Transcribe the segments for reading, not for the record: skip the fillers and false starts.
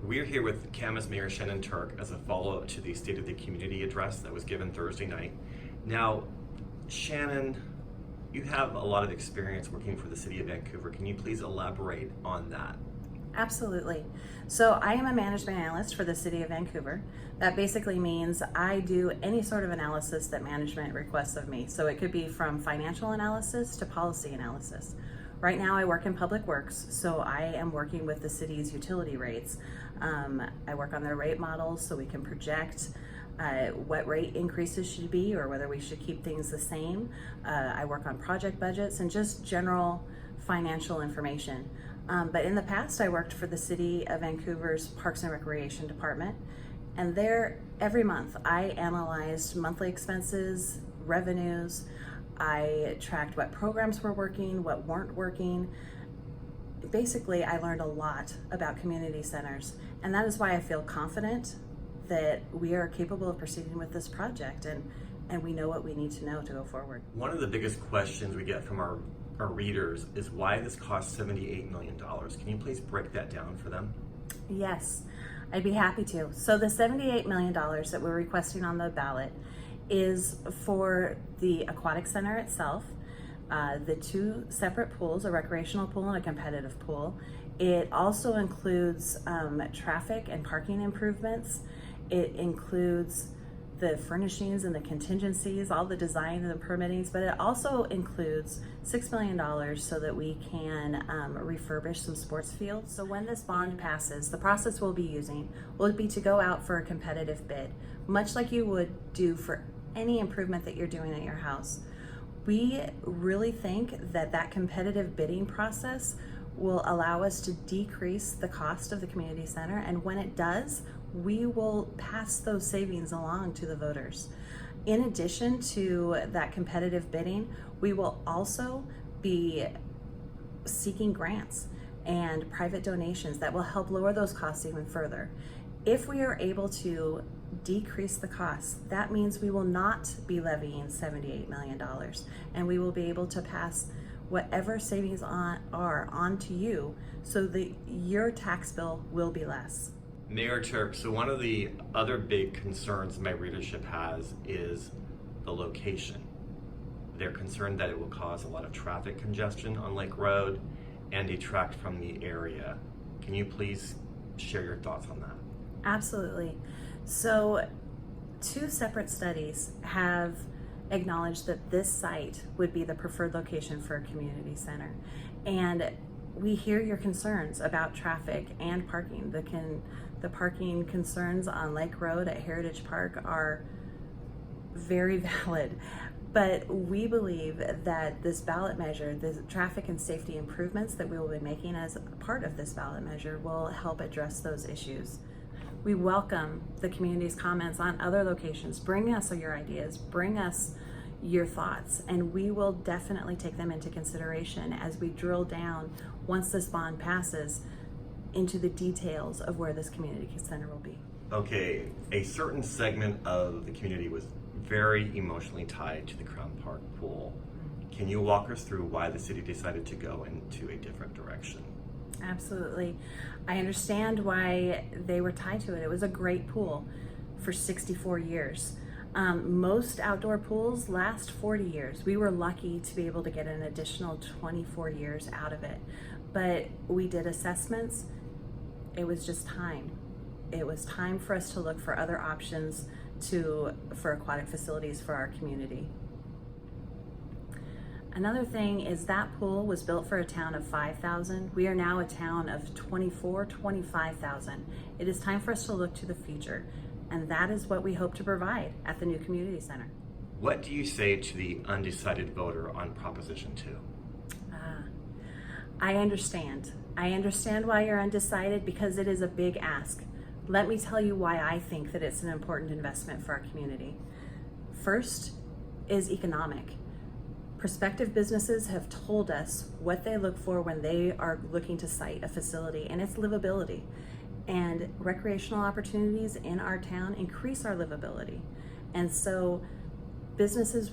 We're here with Camas Mayor Shannon Turk as a follow-up to the State of the Community address that was given Thursday night. Now, Shannon, you have a lot of experience working for the City of Vancouver. Can you please elaborate on that? Absolutely. So I am a management analyst for the City of Vancouver. That basically means I do any sort of analysis that management requests of me. So it could be from financial analysis to policy analysis. Right now I work in public works, so I am working with the city's utility rates. I work on their rate models so we can project what rate increases should be or whether we should keep things the same. I work on project budgets and just general financial information. But in the past, I worked for the City of Vancouver's Parks and Recreation Department, and there, every month, I analyzed monthly expenses, revenues. I tracked what programs were working, what weren't working. Basically, I learned a lot about community centers, and that is why I feel confident that we are capable of proceeding with this project, and we know what we need to know to go forward. One of the biggest questions we get from our readers is why this costs $78 million. Can you please break that down for them? Yes, I'd be happy to. So the $78 million that we're requesting on the ballot is for the aquatic center itself, the two separate pools, a recreational pool and a competitive pool. It also includes traffic and parking improvements. It includes the furnishings and the contingencies, all the design and the permittings, but it also includes $6 million so that we can refurbish some sports fields. So when this bond passes, the process we'll be using will be to go out for a competitive bid, much like you would do for any improvement that you're doing at your house. We really think that that competitive bidding process will allow us to decrease the cost of the community center, and when it does, we will pass those savings along to the voters. In addition to that competitive bidding, we will also be seeking grants and private donations that will help lower those costs even further. If we are able to decrease the costs, that means we will not be levying $78 million, and we will be able to pass whatever savings are onto you so that your tax bill will be less. Mayor Turk, so one of the other big concerns my readership has is the location. They're concerned that it will cause a lot of traffic congestion on Lake Road and detract from the area. Can you please share your thoughts on that? Absolutely. So two separate studies have acknowledged that this site would be the preferred location for a community center. And we hear your concerns about traffic and parking. The parking concerns on Lake Road at Heritage Park are very valid. But we believe that this ballot measure, the traffic and safety improvements that we will be making as part of this ballot measure, will help address those issues. We welcome the community's comments on other locations. Bring us your ideas, bring us your thoughts, and we will definitely take them into consideration as we drill down, once this bond passes, into the details of where this community center will be. Okay, a certain segment of the community was very emotionally tied to the Crown Park pool. Can you walk us through why the city decided to go into a different direction? Absolutely. I understand why they were tied to it. It was a great pool for 64 years. Most outdoor pools last 40 years. We were lucky to be able to get an additional 24 years out of it. But we did assessments. It was just time. It was time for us to look for other options for aquatic facilities for our community. Another thing is that pool was built for a town of 5,000. We are now a town of 25,000. It is time for us to look to the future, and that is what we hope to provide at the new community center. What do you say to the undecided voter on Proposition 2? I understand. I understand why you're undecided, because it is a big ask. Let me tell you why I think that it's an important investment for our community. First is economic. Prospective businesses have told us what they look for when they are looking to site a facility, and it's livability. And recreational opportunities in our town increase our livability. And so businesses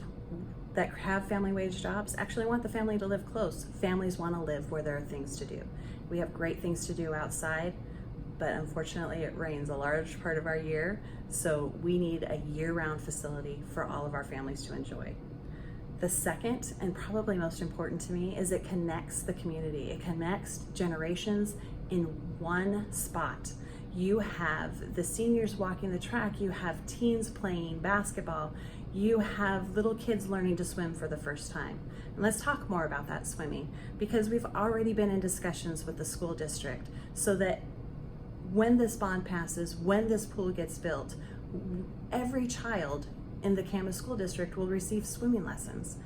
that have family wage jobs actually want the family to live close. Families want to live where there are things to do. We have great things to do outside. but unfortunately it rains a large part of our year, so we need a year-round facility for all of our families to enjoy. The second, and probably most important to me, is it connects the community. It connects generations in one spot. You have the seniors walking the track, you have teens playing basketball, you have little kids learning to swim for the first time. And let's talk more about that swimming, because we've already been in discussions with the school district so that when this bond passes, when this pool gets built, every child in the Camas School District will receive swimming lessons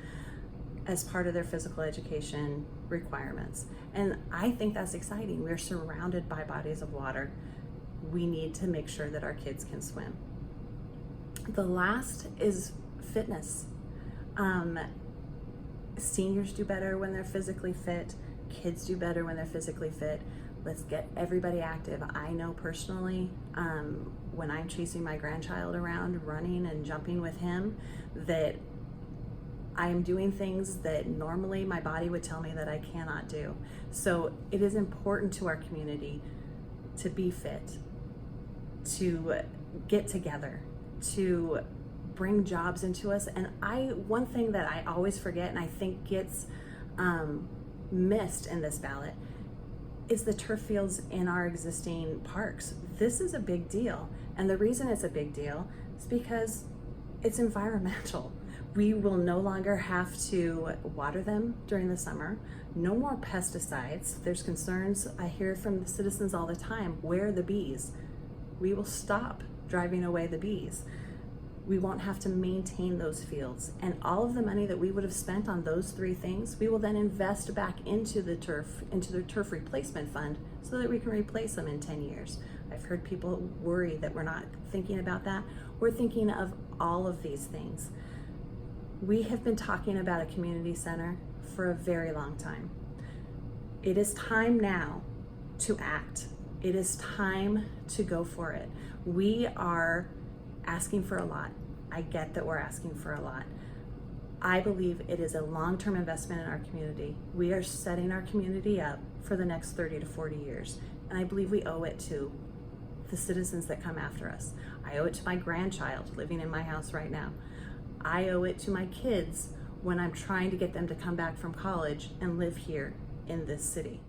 as part of their physical education requirements. And I think that's exciting. We're surrounded by bodies of water. We need to make sure that our kids can swim. The last is fitness. Seniors do better when they're physically fit. Kids do better when they're physically fit. Let's get everybody active. I know personally, when I'm chasing my grandchild around, running and jumping with him, that I am doing things that normally my body would tell me that I cannot do. So it is important to our community to be fit, to get together, to bring jobs into us. And one thing that I always forget and I think gets missed in this ballot is the turf fields in our existing parks. This is a big deal. And the reason it's a big deal is because it's environmental. We will no longer have to water them during the summer. No more pesticides. There's concerns I hear from the citizens all the time. Where are the bees? We will stop driving away the bees. We won't have to maintain those fields. And all of the money that we would have spent on those three things, we will then invest back into the turf replacement fund so that we can replace them in 10 years. I've heard people worry that we're not thinking about that. We're thinking of all of these things. We have been talking about a community center for a very long time. It is time now to act. It is time to go for it. We are asking for a lot. I get that we're asking for a lot. I believe it is a long-term investment in our community. We are setting our community up for the next 30 to 40 years. And I believe we owe it to the citizens that come after us. I owe it to my grandchild living in my house right now. I owe it to my kids when I'm trying to get them to come back from college and live here in this city.